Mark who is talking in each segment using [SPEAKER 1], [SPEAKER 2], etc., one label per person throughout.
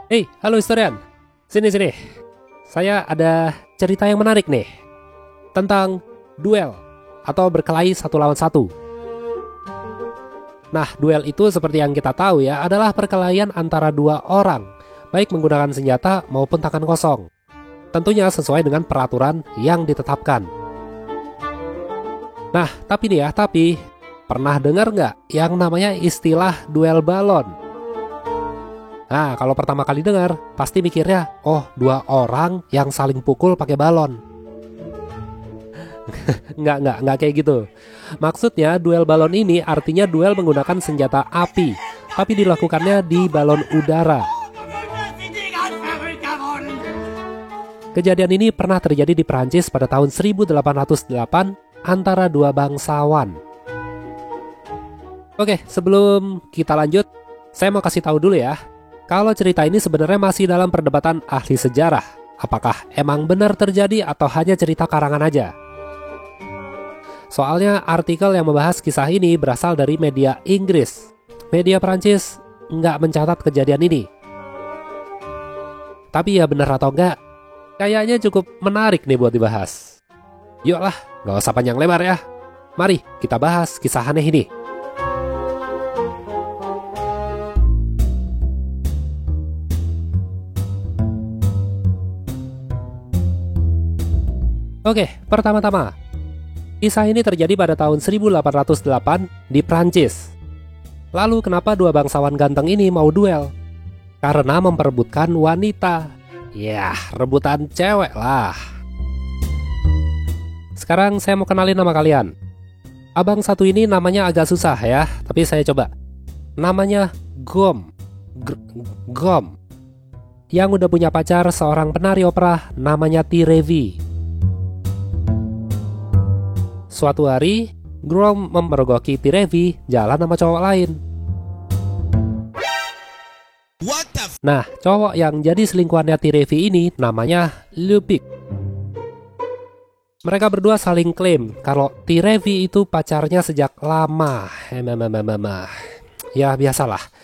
[SPEAKER 1] Hei, halo historian. Sini. Saya ada cerita yang menarik nih. Tentang duel atau berkelahi satu lawan satu. Nah, duel itu seperti yang kita tahu ya, adalah perkelahian antara dua orang, baik menggunakan senjata maupun tangan kosong. Tentunya sesuai dengan peraturan yang ditetapkan. Nah, tapi pernah dengar nggak yang namanya istilah duel balon? Nah, kalau pertama kali dengar, pasti mikirnya, oh, dua orang yang saling pukul pakai balon. Nggak kayak gitu. Maksudnya, duel balon ini artinya duel menggunakan senjata api, tapi dilakukannya di balon udara. Kejadian ini pernah terjadi di Prancis pada tahun 1808 antara dua bangsawan. Oke, sebelum kita lanjut, saya mau kasih tahu dulu ya. Kalau cerita ini sebenarnya masih dalam perdebatan ahli sejarah. Apakah emang benar terjadi atau hanya cerita karangan aja? Soalnya artikel yang membahas kisah ini berasal dari media Inggris. Media Prancis nggak mencatat kejadian ini. Tapi ya benar atau enggak, kayaknya cukup menarik nih buat dibahas. Yuklah, nggak usah panjang lebar ya. Mari kita bahas kisah aneh ini. Oke, pertama-tama, kisah ini terjadi pada tahun 1808 di Prancis. Lalu kenapa dua bangsawan ganteng ini mau duel? Karena memperebutkan wanita. Yah, rebutan cewek lah. Sekarang saya mau kenalin nama kalian. Abang satu ini namanya agak susah ya, tapi saya coba. Namanya Gom. Gom. Yang udah punya pacar seorang penari opera namanya Tirevi. Suatu hari, Grom memergoki Tirevi jalan sama cowok lain. Nah, cowok yang jadi selingkuhannya Tirevi ini namanya Lupic. Mereka berdua saling klaim kalau Tirevi itu pacarnya sejak lama. Ya, biasalah.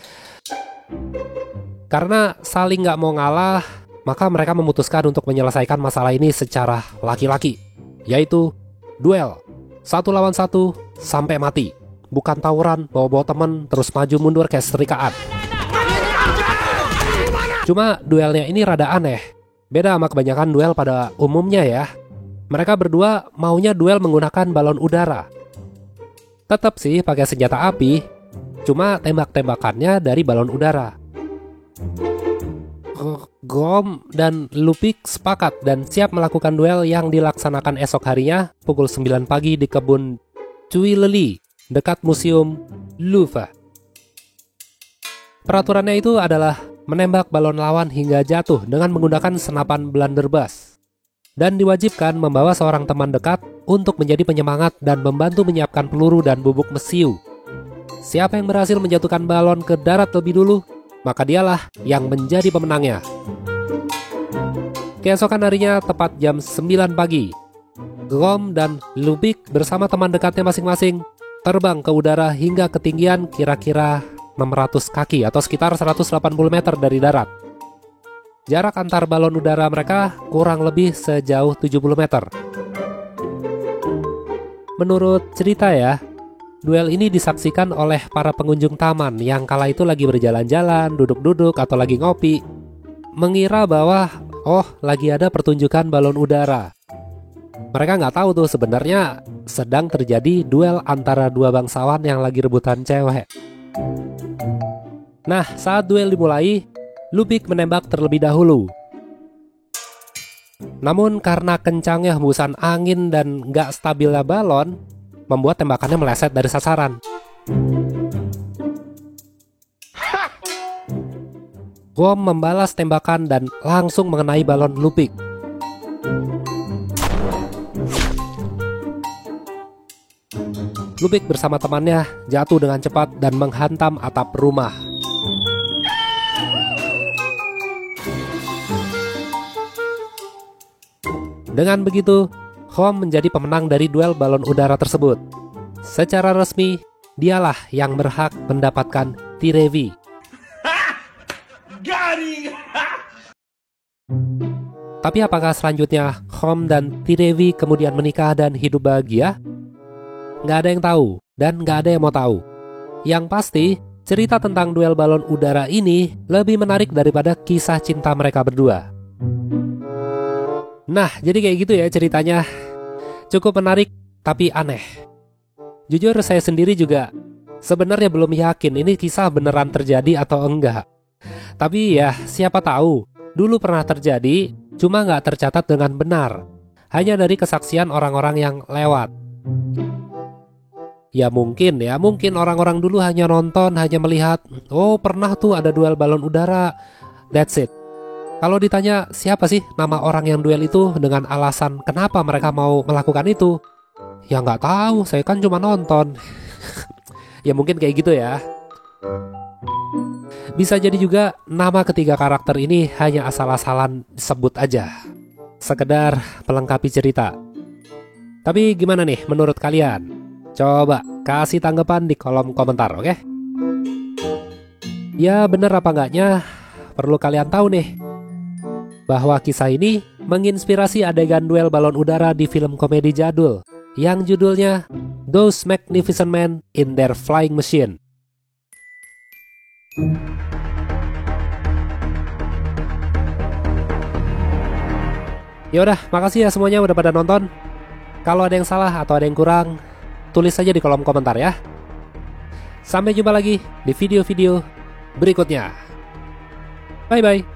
[SPEAKER 1] Karena saling gak mau ngalah, maka mereka memutuskan untuk menyelesaikan masalah ini secara laki-laki, yaitu duel. 1 lawan 1 sampai mati. Bukan tawuran, bawa-bawa temen, terus maju mundur kayak setrikaan. Cuma duelnya ini rada aneh. Beda sama kebanyakan duel pada umumnya ya. Mereka berdua maunya duel menggunakan balon udara. Tetap sih pakai senjata api, cuma tembak-tembakannya dari balon udara. Gom dan Lupic sepakat dan siap melakukan duel yang dilaksanakan esok harinya pukul 9 pagi di kebun Tuileries dekat Museum Louvre. Peraturannya itu adalah menembak balon lawan hingga jatuh dengan menggunakan senapan blunderbuss. Dan diwajibkan membawa seorang teman dekat untuk menjadi penyemangat dan membantu menyiapkan peluru dan bubuk mesiu. Siapa yang berhasil menjatuhkan balon ke darat lebih dulu, maka dialah yang menjadi pemenangnya. Keesokan harinya tepat jam 9 pagi, Gom dan Lupic bersama teman dekatnya masing-masing terbang ke udara hingga ketinggian kira-kira 600 kaki atau sekitar 180 meter dari darat. Jarak antar balon udara mereka kurang lebih sejauh 70 meter. Menurut cerita ya, duel ini disaksikan oleh para pengunjung taman yang kala itu lagi berjalan-jalan, duduk-duduk, atau lagi ngopi. Mengira bahwa, oh, lagi ada pertunjukan balon udara. Mereka nggak tahu tuh sebenarnya sedang terjadi duel antara dua bangsawan yang lagi rebutan cewek. Nah, saat duel dimulai, Lupic menembak terlebih dahulu. Namun karena kencangnya hembusan angin dan nggak stabilnya balon, membuat tembakannya meleset dari sasaran. Gom membalas tembakan dan langsung mengenai balon Lupic. Lupic bersama temannya jatuh dengan cepat dan menghantam atap rumah. Dengan begitu, Gom menjadi pemenang dari duel balon udara tersebut. Secara resmi, dialah yang berhak mendapatkan Tirevi. Tapi apakah selanjutnya Hom dan Tidewi kemudian menikah dan hidup bahagia? Nggak ada yang tahu, dan nggak ada yang mau tahu. Yang pasti, cerita tentang duel balon udara ini lebih menarik daripada kisah cinta mereka berdua. Nah, jadi kayak gitu ya ceritanya. Cukup menarik, tapi aneh. Jujur saya sendiri juga sebenarnya belum yakin ini kisah beneran terjadi atau enggak. Tapi ya, siapa tahu, dulu pernah terjadi, cuma nggak tercatat dengan benar. Hanya dari kesaksian orang-orang yang lewat. Ya mungkin orang-orang dulu hanya nonton, hanya melihat, oh pernah tuh ada duel balon udara. That's it. Kalau ditanya siapa sih nama orang yang duel itu dengan alasan kenapa mereka mau melakukan itu, ya nggak tahu, saya kan cuma nonton. Ya mungkin kayak gitu ya. Bisa jadi juga nama ketiga karakter ini hanya asal-asalan sebut aja, sekedar pelengkapi cerita. Tapi gimana nih menurut kalian? Coba kasih tanggapan di kolom komentar, oke? Ya bener apa enggaknya, perlu kalian tahu nih, bahwa kisah ini menginspirasi adegan duel balon udara di film komedi jadul yang judulnya Those Magnificent Men in Their Flying Machine. Yaudah, makasih ya semuanya udah pada nonton. Kalau ada yang salah atau ada yang kurang, tulis saja di kolom komentar ya. Sampai jumpa lagi di video-video berikutnya. Bye-bye.